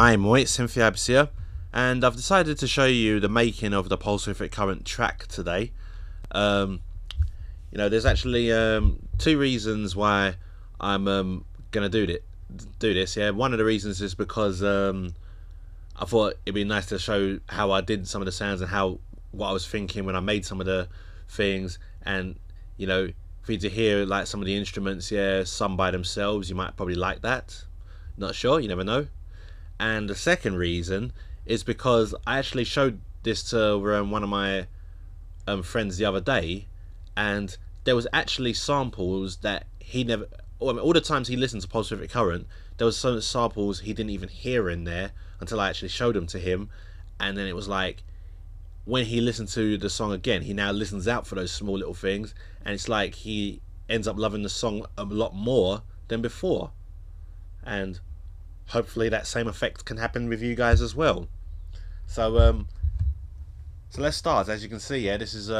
I'm TEMPHUiBIS here, and I've decided to show you the making of the Pulsariffic current track today. There's actually two reasons why I'm gonna do this. Yeah, one of the reasons is because I thought it'd be nice to show how I did some of the sounds and what I was thinking when I made some of the things, and for you to hear like some of the instruments, some by themselves, you might probably like that. Not sure, you never know. And the second reason is because I actually showed this to one of my friends the other day, and there was actually samples that he never, all the times he listened to Pulsariffic Current, there was some samples he didn't even hear in there until I actually showed them to him. And then it was like, when he listened to the song again, he now listens out for those small little things, and it's like he ends up loving the song a lot more than before. And hopefully that same effect can happen with you guys as well. So let's start. As you can see, this is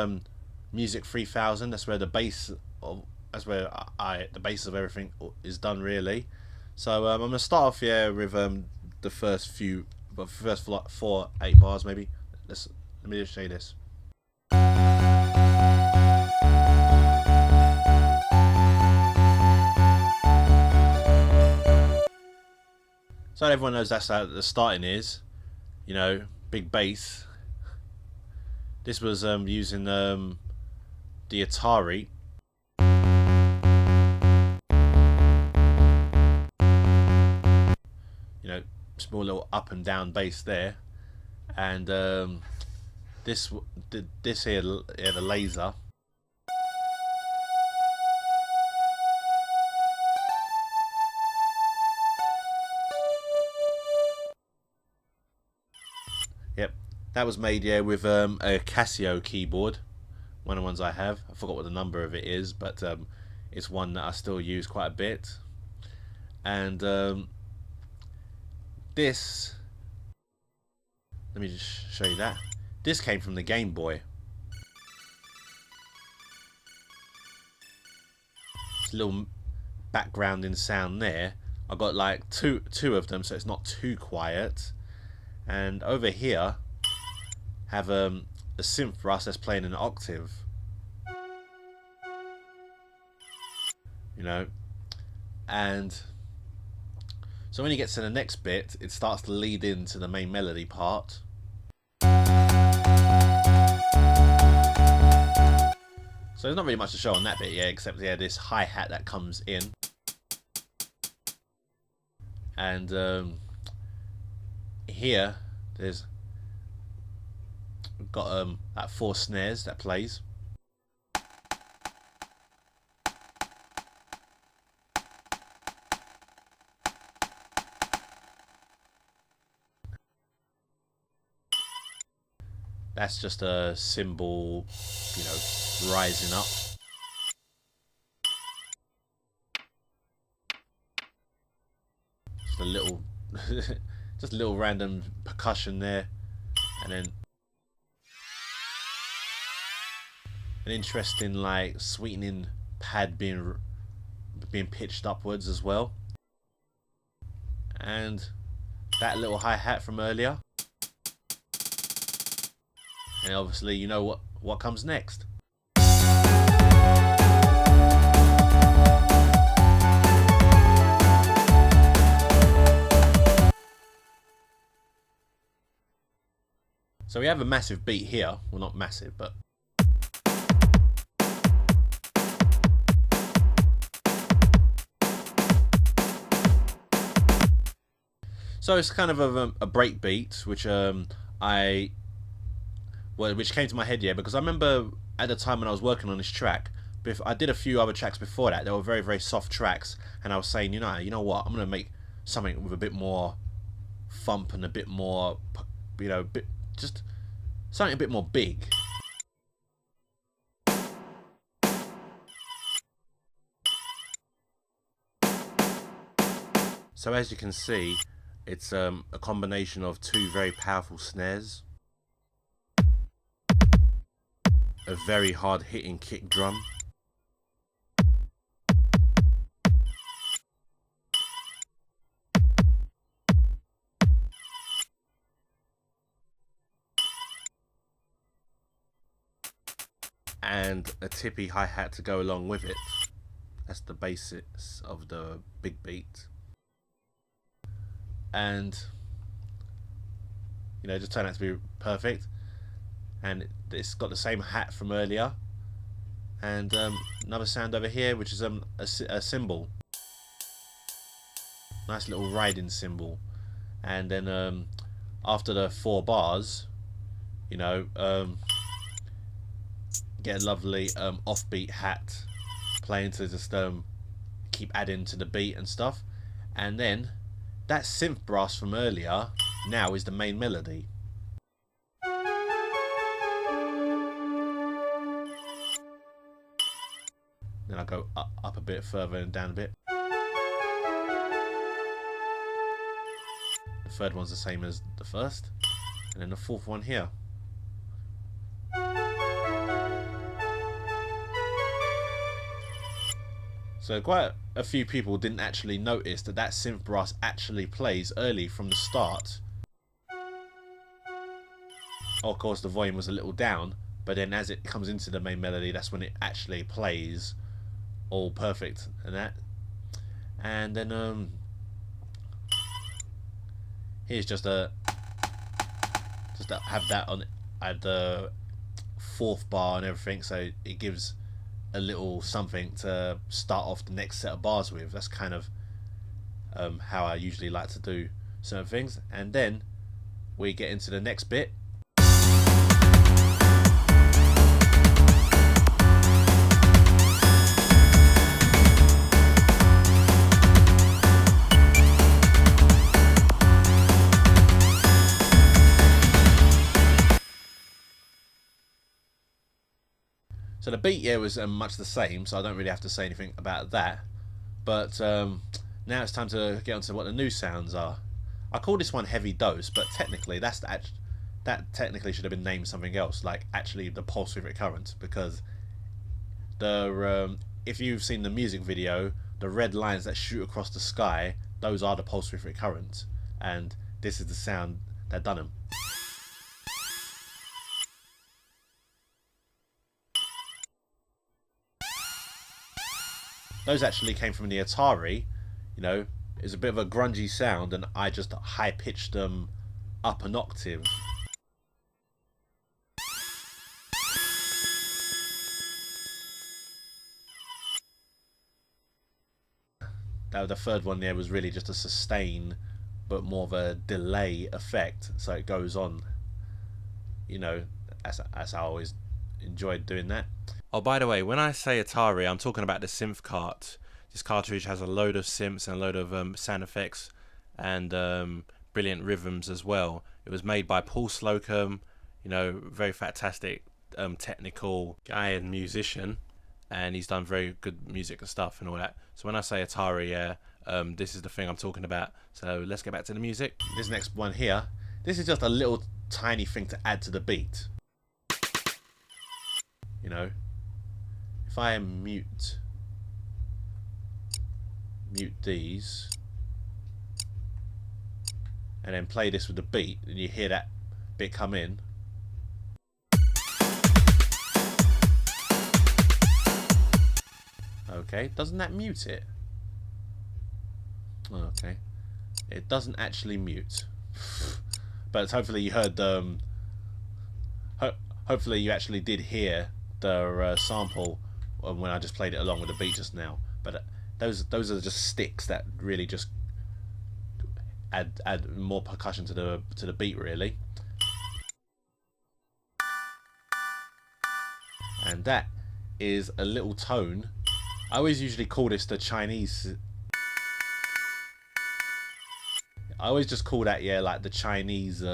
Music 3000. That's where the bass of the basis of everything is done, really. So I'm gonna start off here with the first 4-8 bars maybe. Let me just show you this. So everyone knows that's how the starting is, big bass. This was using the Atari. Small little up and down bass there, and this here, the laser. Yep, that was made with a Casio keyboard, one of the ones I have. I forgot what the number of it is, but it's one that I still use quite a bit. And this, let me just show you that. This came from the Game Boy. It's a little backgrounding sound there. I got like two of them, so it's not too quiet. And over here, have a synth brass that's playing an octave. And so when you get to the next bit, it starts to lead into the main melody part. So there's not really much to show on that bit, except this hi-hat that comes in. And here there's got that 4 snares that plays. That's just a cymbal, rising up. Just a little just a little random percussion there, and then an interesting like sweetening pad being pitched upwards as well, and that little hi-hat from earlier, and obviously you know what comes next. So we have a massive beat here. Well, not massive, but so it's kind of a break beat, which which came to my head, because I remember at the time when I was working on this track, I did a few other tracks before that. They were very, very soft tracks, and I was saying, you know what, I'm gonna make something with a bit more thump and a bit more, just something a bit more big. So as you can see, it's a combination of 2 very powerful snares, a very hard hitting kick drum, and a tippy hi-hat to go along with it. That's the basics of the big beat. And you know, just turned out to be perfect. And it's got the same hat from earlier. And another sound over here, which is a cymbal. Nice little riding cymbal. And then after the 4 bars, you know, get a lovely offbeat hat playing to just keep adding to the beat and stuff. And then that synth brass from earlier now is the main melody. Then I go up a bit further and down a bit. The third one's the same as the first, and then the fourth one here. So quite a few people didn't actually notice that that synth brass actually plays early from the start. Of course the volume was a little down, but then as it comes into the main melody, that's when it actually plays all perfect and that. And then here's just to have that on at the 4th bar and everything, so it gives a little something to start off the next set of bars with. That's kind of how I usually like to do certain things. And then we get into the next bit. So the beat here was much the same, so I don't really have to say anything about that. But now it's time to get onto what the new sounds are. I call this one Heavy Dose, but technically that technically should have been named something else, like actually the Pulsariffic Current, because the if you've seen the music video, the red lines that shoot across the sky, those are the Pulsariffic Current, and this is the sound that done them. Those actually came from the Atari. You know, it's a bit of a grungy sound, and I just high pitched them up an octave. Now the third one there was really just a sustain, but more of a delay effect, so it goes on. You know, as I always enjoyed doing that. Oh, by the way, when I say Atari, I'm talking about the synth cart. This cartridge has a load of synths and a load of sound effects and brilliant rhythms as well. It was made by Paul Slocum, you know, very fantastic technical guy and musician, and he's done very good music and stuff and all that. So when I say Atari, yeah, this is the thing I'm talking about. So let's get back to the music. This next one here, this is just a little tiny thing to add to the beat. You know, if I mute these and then play this with the beat, and you hear that bit come in. Okay, doesn't that mute it? Okay, it doesn't actually mute, but hopefully you heard hopefully you actually did hear the sample when I just played it along with the beat just now. But those are just sticks that really just add more percussion to the beat, really. And that is a little tone. I always usually call this the Chinese. I always just call that, yeah, like the Chinese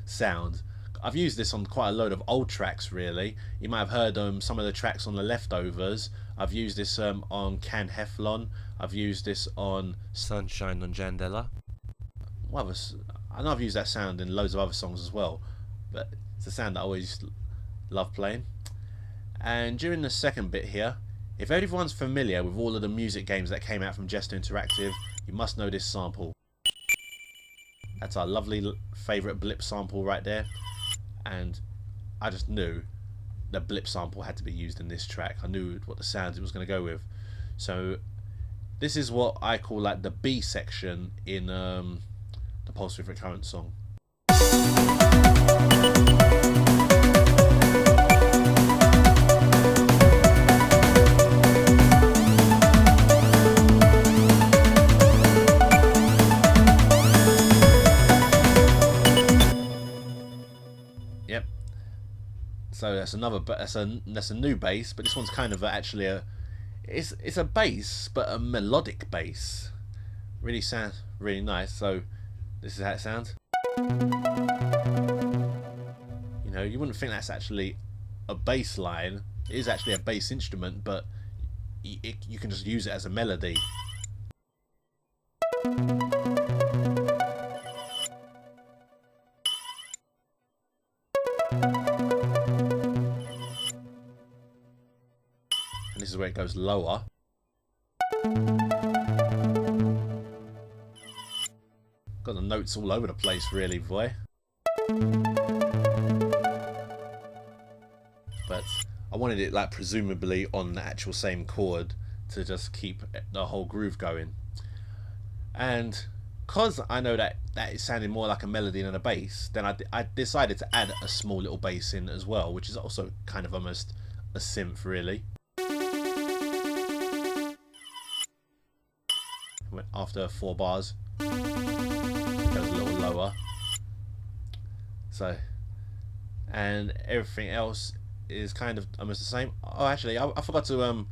sound. I've used this on quite a load of old tracks, really. You might have heard some of the tracks on the Leftovers. I've used this on Can Heflon. I've used this on Sunshine on Jandela. I know I've used that sound in loads of other songs as well, but it's a sound that I always love playing. And during the second bit here, if everyone's familiar with all of the music games that came out from Jester Interactive, you must know this sample. That's our lovely favourite blip sample right there. And I just knew the blip sample had to be used in this track. I knew what the sounds it was going to go with. So this is what I call like the B section in the Pulsariffic Current song. Yep. So that's another, but that's a new bass, but this one's kind of actually a it's a bass, but a melodic bass. Really sounds really nice. So this is how it sounds. You know, you wouldn't think that's actually a bass line. It is actually a bass instrument, but you can just use it as a melody. And this is where it goes lower. Got the notes all over the place, really, boy. But I wanted it like presumably on the actual same chord to just keep the whole groove going. And because I know that it sounded more like a melody than a bass, then I decided to add a small little bass in as well, which is also kind of almost a synth, really. After 4 bars, it goes a little lower. So, and everything else is kind of almost the same. Oh, actually, I forgot to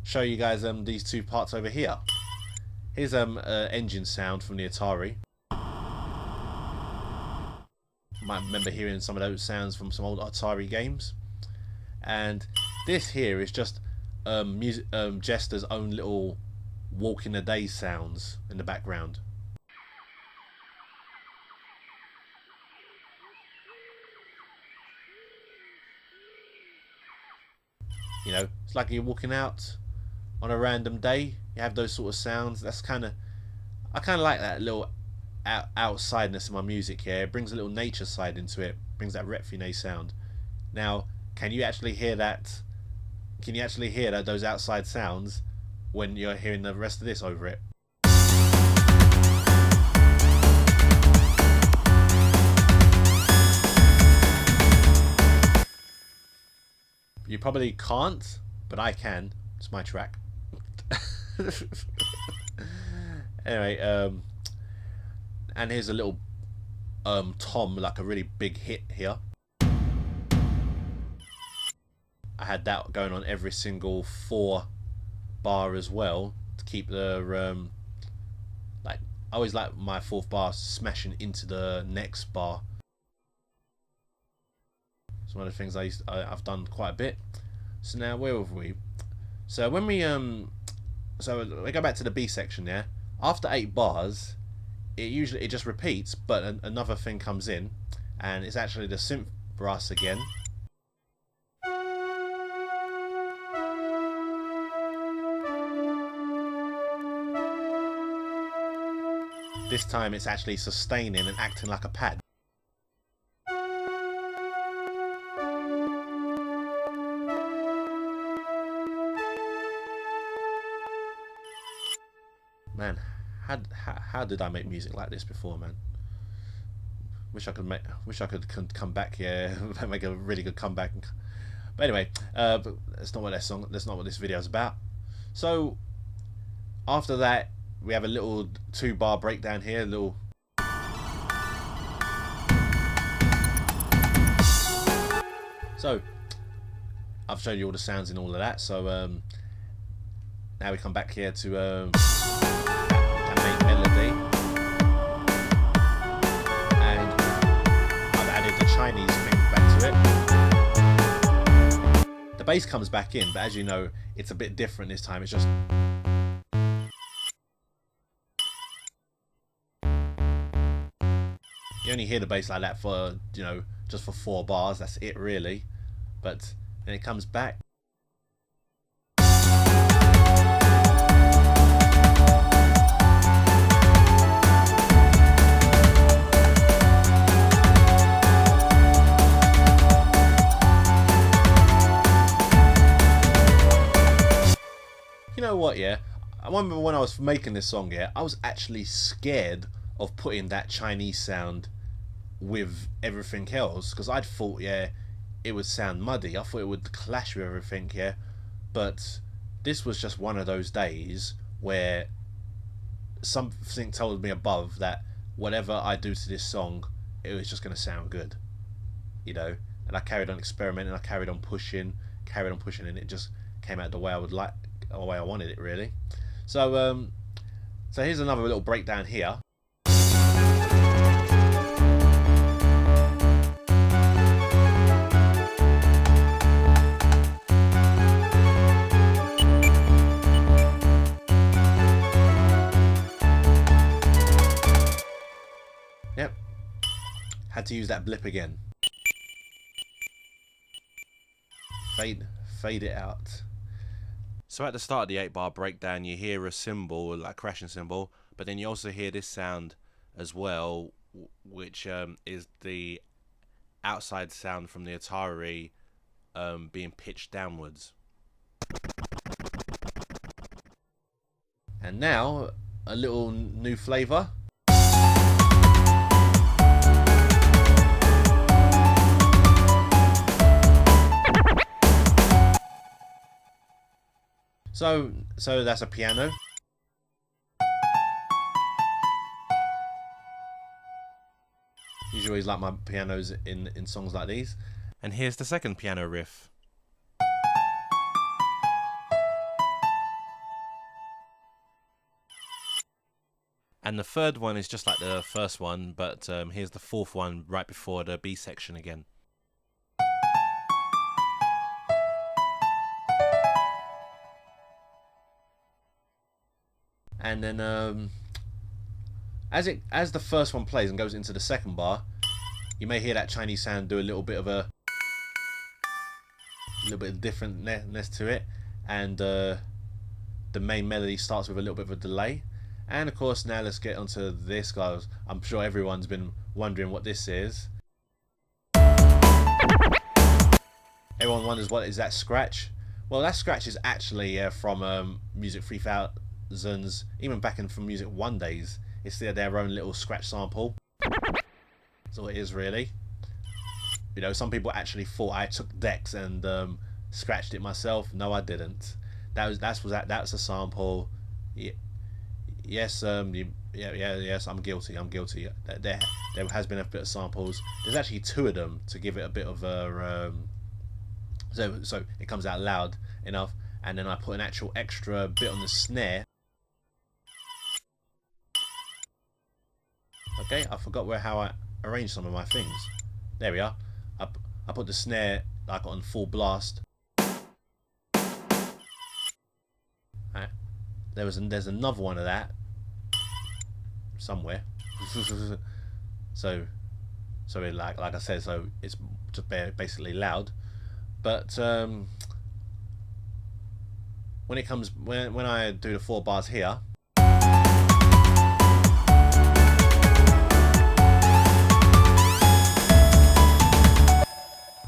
show you guys these 2 parts over here. Here's engine sound from the Atari. Might remember hearing some of those sounds from some old Atari games. And this here is just Jester's own little walk in the day sounds in the background. You know, it's like you're walking out on a random day. You have those sort of sounds. That's I kind of like that little outsideness in my music here. It brings a little nature side into it. Brings that refine sound. Now, can you actually hear that? Can you actually hear that those outside sounds when you're hearing the rest of this over it? You probably can't, but I can. It's my track. Anyway, and here's a little tom, like a really big hit here. I had that going on every single 4 bar as well to keep the like I always like my 4th bar smashing into the next bar. It's one of the things I've done quite a bit. So now where were we? So when we go back to the B section there. After 8 bars, it just repeats, but another thing comes in, and it's actually the synth brass again. This time it's actually sustaining and acting like a pad. Man, how did I make music like this before, man? Wish I could come back here, make a really good comeback. But anyway, that's not what that's not what this video is about. So after that, we have a little 2-bar breakdown here, a little. So I've shown you all the sounds and all of that. So now we come back here to that main melody, and I've added the Chinese thing back to it. The bass comes back in, but as you know, it's a bit different this time. It's just. You only hear the bass like that for, you know, just for 4 bars. That's it, really. But then it comes back. what, yeah? I remember when I was making this song, yeah, I was actually scared of putting that Chinese sound with everything else, because I'd thought, yeah, it would sound muddy. I thought it would clash with everything, yeah. But this was just one of those days where something told me above that whatever I do to this song, it was just going to sound good, you know. And I carried on experimenting, I carried on pushing, and it just came out the way I would like, the way I wanted it, really. So so here's another little breakdown here. Yep, had to use that blip again. Fade it out. So at the start of the 8-bar breakdown, you hear a cymbal, like a crashing cymbal, but then you also hear this sound as well, which is the outside sound from the Atari being pitched downwards. And now a little new flavour. So that's a piano. Usually always like my pianos in songs like these. And here's the second piano riff. And the third one is just like the first one, but here's the fourth one right before the B section again. And then as the first one plays and goes into the second bar, you may hear that Chinese sound do a little bit of differentness to it, and the main melody starts with a little bit of a delay. And of course, now let's get onto this, guys. I'm sure everyone's been wondering what this is. Everyone wonders, what is that scratch? Well, that scratch is actually from Music 3000's, even back in from Music 1 days. It's their own little scratch sample. That's all it is, really. You know, some people actually thought I took decks and scratched it myself. No, I didn't. That's a sample. Yeah. Yes, yes, I'm guilty. There has been a bit of samples. There's actually 2 of them to give it a bit of a so it comes out loud enough, and then I put an actual extra bit on the snare. Okay, I forgot how I arranged some of my things. There we are. I put the snare like on full blast. Right. There's another one of that somewhere. so it, like I said, so it's just basically loud. But when I do the 4 bars here,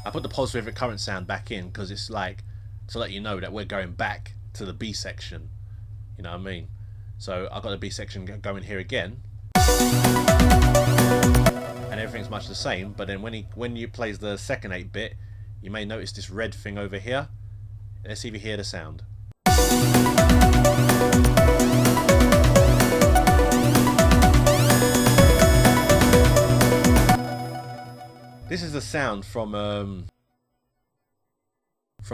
I put the Pulsariffic current sound back in because it's like to let you know that we're going back to the B section. You know what I mean? So I've got the B section going here again, and everything's much the same. But then when you plays the second 8-bit, you may notice this red thing over here. Let's see if you hear the sound. This is the sound from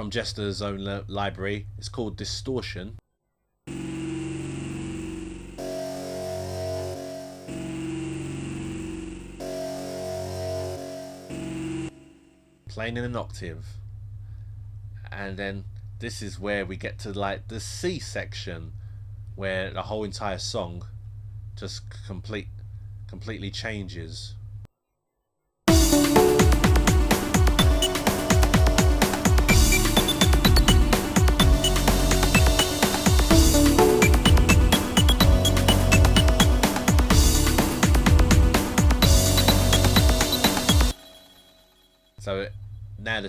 Jester's own library. It's called Distortion. Playing in an octave. And then this is where we get to like the C section, where the whole entire song just completely changes. So now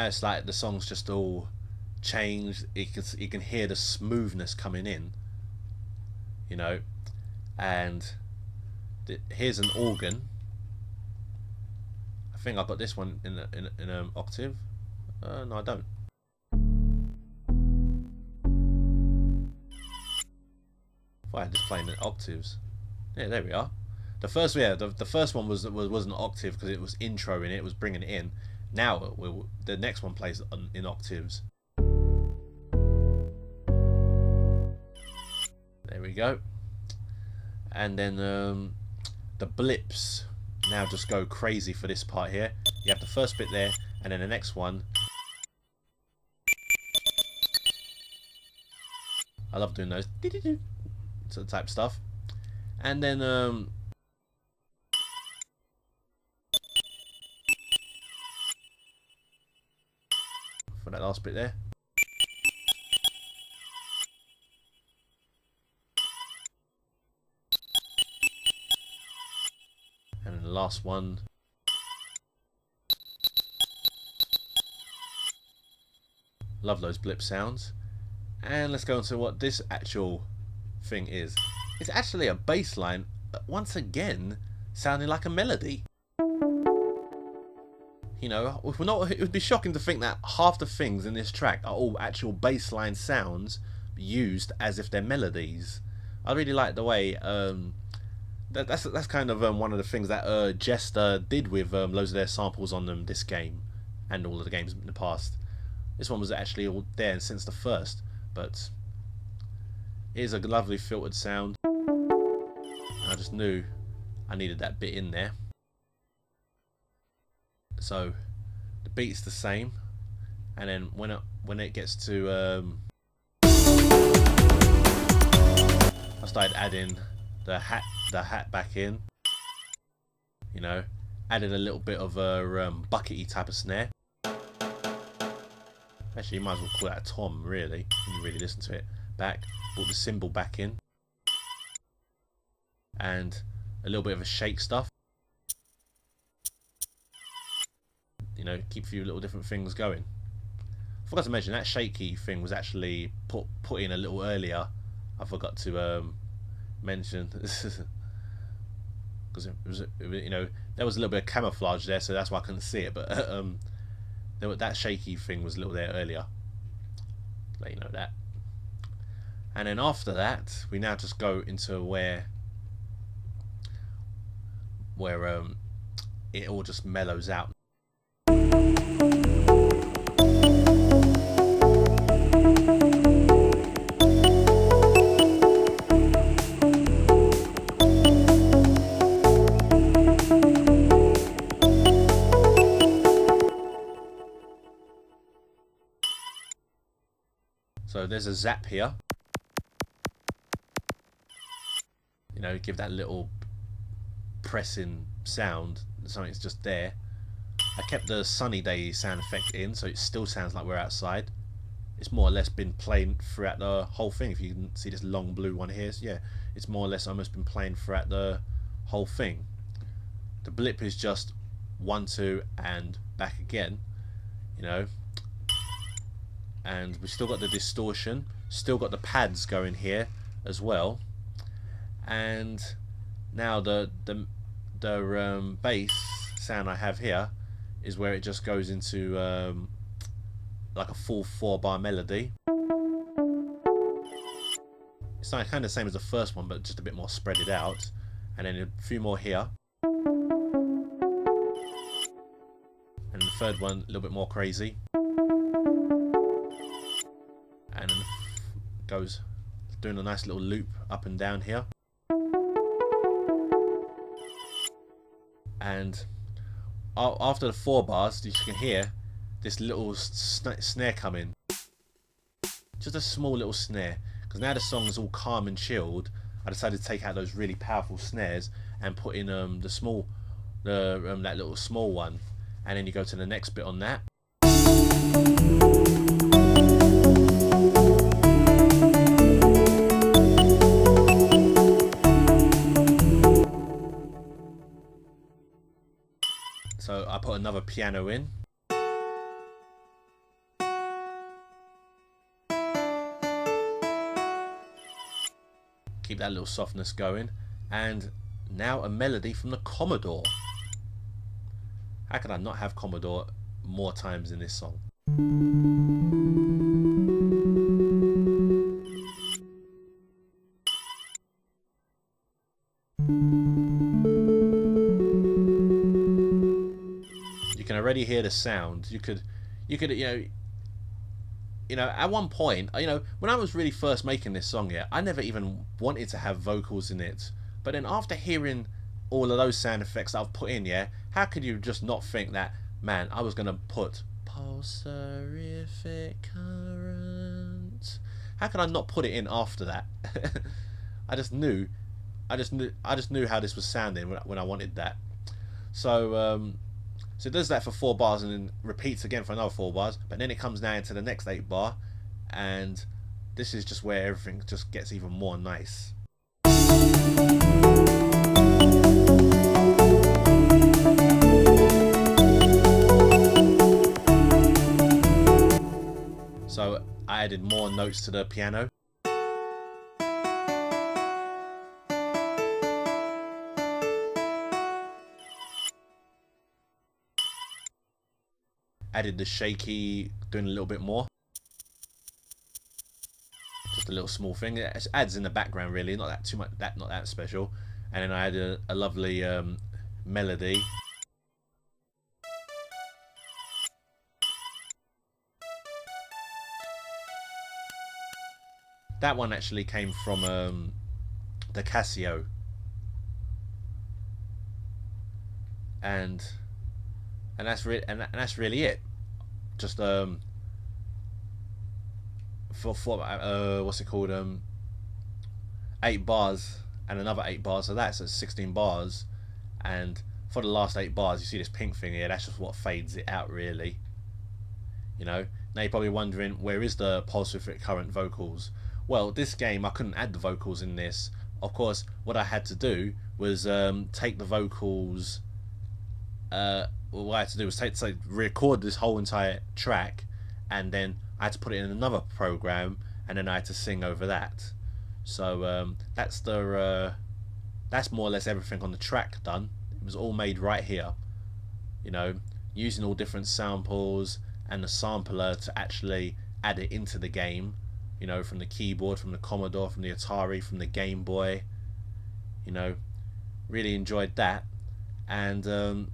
it's like the song's just all changed. You can hear the smoothness coming in, you know. And here's an organ. I think I've got this one in an octave. No, I don't. I had this playing in octaves. Yeah, there we are. The first one was an octave because it was introing it, it was bringing it in. Now the next one plays in octaves. There we go. And then the blips now just go crazy for this part here. You have the first bit there, and then the next one. I love doing those sort of type stuff. And then for that last bit there. And then the last one. Love those blip sounds. And let's go on to what this actual thing is. It's actually a bass line, once again, sounding like a melody. You know, if we're not, it would be shocking to think that half the things in this track are all actual bass line sounds used as if they're melodies. I really like the way that's kind of one of the things that Jester did with loads of their samples on this game and all of the games in the past. This one was actually all there since the first, but it is a lovely filtered sound. I just knew I needed that bit in there. So the beat's the same, and then when it gets to I started adding the hat back in. You know, added a little bit of a buckety type of snare. Actually, you might as well call that a tom, really, when you really listen to it. Back, brought the cymbal back in, and a little bit of a shake stuff. You know, keep a few little different things going. I forgot to mention that shaky thing was actually put in a little earlier. I forgot to mention because it was, you know, there was a little bit of camouflage there, so that's why I couldn't see it. But that shaky thing was a little there earlier. Let you know that. And then after that, we now just go into where it all just mellows out. So there's a zap here. You know, give that little pressing sound. Something's just there. I kept the sunny day sound effect in, so it still sounds like we're outside. It's more or less been playing throughout the whole thing. If you can see this long blue one here, so yeah, it's more or less almost been playing throughout the whole thing. The blip is just 1, 2, and back again. You know. And we've still got the distortion, still got the pads going here as well, and now the bass sound I have here is where it just goes into like a full 4-bar melody. It's like kind of the same as the first one, but just a bit more spreaded out, and then a few more here, and the third one a little bit more crazy. And then goes doing a nice little loop up and down here. And after the 4 bars, you can hear this little snare come in. Just a small little snare. Because now the song is all calm and chilled, I decided to take out those really powerful snares and put in that little small one. And then you go to the next bit on that. So I put another piano in. that little softness going. And now a melody from the Commodore. How can I not have Commodore more times in this song? You can already hear the sound. You could, at one point, when I was really first making this song, yeah, I never even wanted to have vocals in it. But then after hearing all of those sound effects that I've put in, yeah, how could you just not think that, man, I was gonna put Pulsariffic current? How could I not put it in after that? I just knew how this was sounding when I wanted that. So so it does that for 4 bars and then repeats again for another 4 bars, but then it comes now into the next 8 bar, and this is just where everything just gets even more nice. So I added more notes to the piano. Added the shaky, doing a little bit more. Just a little small thing. It adds in the background, really, not that too much, not that special. And then I added a lovely melody. That one actually came from the Casio, and that's really it. Just for what's it called, 8 bars and another 8 bars, so that's 16 bars. And for the last 8 bars, you see this pink thing here. That's just what fades it out, really. Now you're probably wondering, where is the Pulsariffic current vocals? Well, this game I couldn't add the vocals in this. Of course, what I had to do was take the vocals. What I had to do was record this whole entire track, and then I had to put it in another program, and then I had to sing over that. So that's more or less everything on the track done. It was all made right here, using all different samples and the sampler to actually add it into the game, from the keyboard, from the Commodore, from the Atari, from the Game Boy. Really enjoyed that. And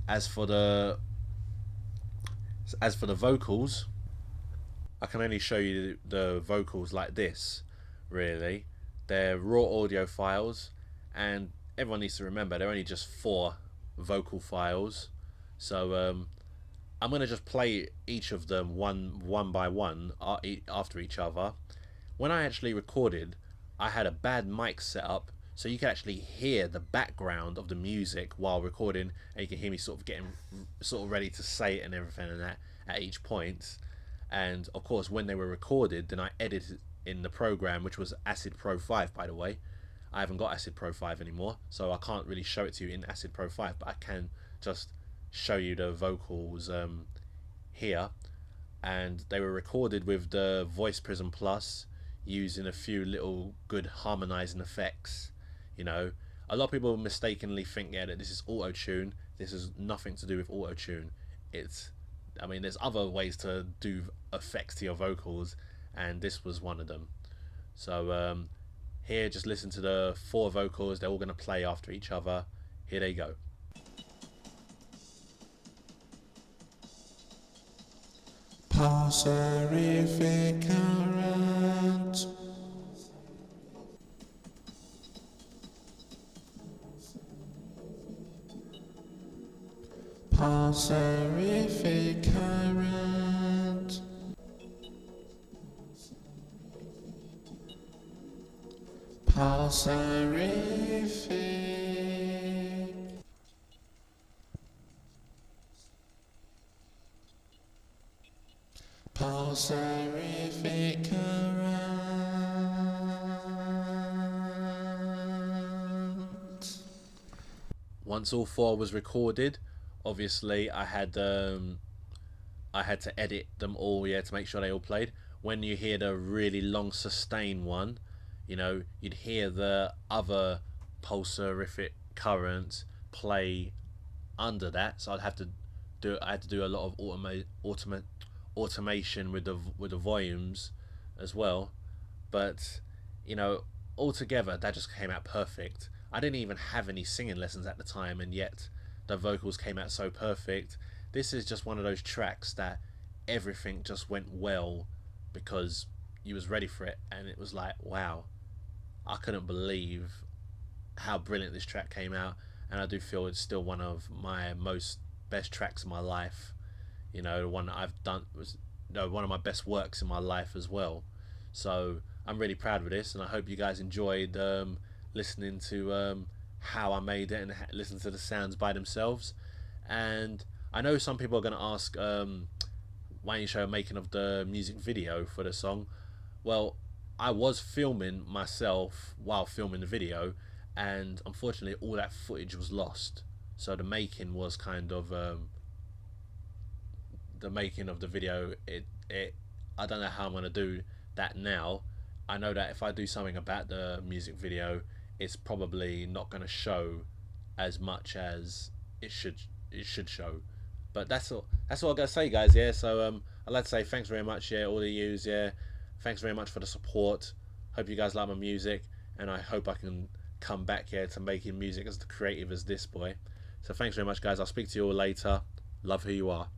as for the vocals, I can only show you the vocals like this, really. They're raw audio files, and everyone needs to remember they're only just 4 vocal files. So I'm going to just play each of them one by one after each other. When I actually recorded, I had a bad mic set up, so you can actually hear the background of the music while recording, and you can hear me sort of getting ready to say it and everything and that at each point. And of course, when they were recorded, then I edited in the program, which was Acid Pro 5, by the way. I haven't got Acid Pro 5 anymore, so I can't really show it to you in Acid Pro 5, but I can just show you the vocals here. And they were recorded with the Voice Prism Plus, using a few little good harmonizing effects. A lot of people mistakenly think that this is auto-tune. This is nothing to do with auto-tune. There's other ways to do effects to your vocals, and this was one of them. So here, just listen to the 4 vocals. They're all going to play after each other. Here they go. Pulsariffic current. Pulsariffic current. Pulsariffic. Pulsariffic current. Once all 4 was recorded, obviously I had to edit them all, to make sure they all played. When you hear the really long sustain one, you know, you'd hear the other Pulsariffic current play under that, so I had to do a lot of automation with the volumes as well. But you know, altogether that just came out perfect. I didn't even have any singing lessons at the time, and yet the vocals came out so perfect. This is just one of those tracks that everything just went well because you was ready for it, and it was like, wow, I couldn't believe how brilliant this track came out, and I do feel it's still one of my most best tracks in my life. You know, the one that I've done was, you know, one of my best works in my life as well. So I'm really proud of this, and I hope you guys enjoyed listening to how I made it and listen to the sounds by themselves. And I know some people are going to ask, why don't you show a making of the music video for the song? Well, I was filming myself while filming the video, and unfortunately, all that footage was lost. So the making was kind of the making of the video. It I don't know how I'm gonna do that now. I know that if I do something about the music video, it's probably not gonna show as much as it should show. But that's all I gotta say, guys. Yeah. So I'd like to say thanks very much. Yeah, all the yous. Yeah, thanks very much for the support. Hope you guys like my music, and I hope I can come back here to making music as creative as this boy. So thanks very much, guys. I'll speak to you all later. Love who you are.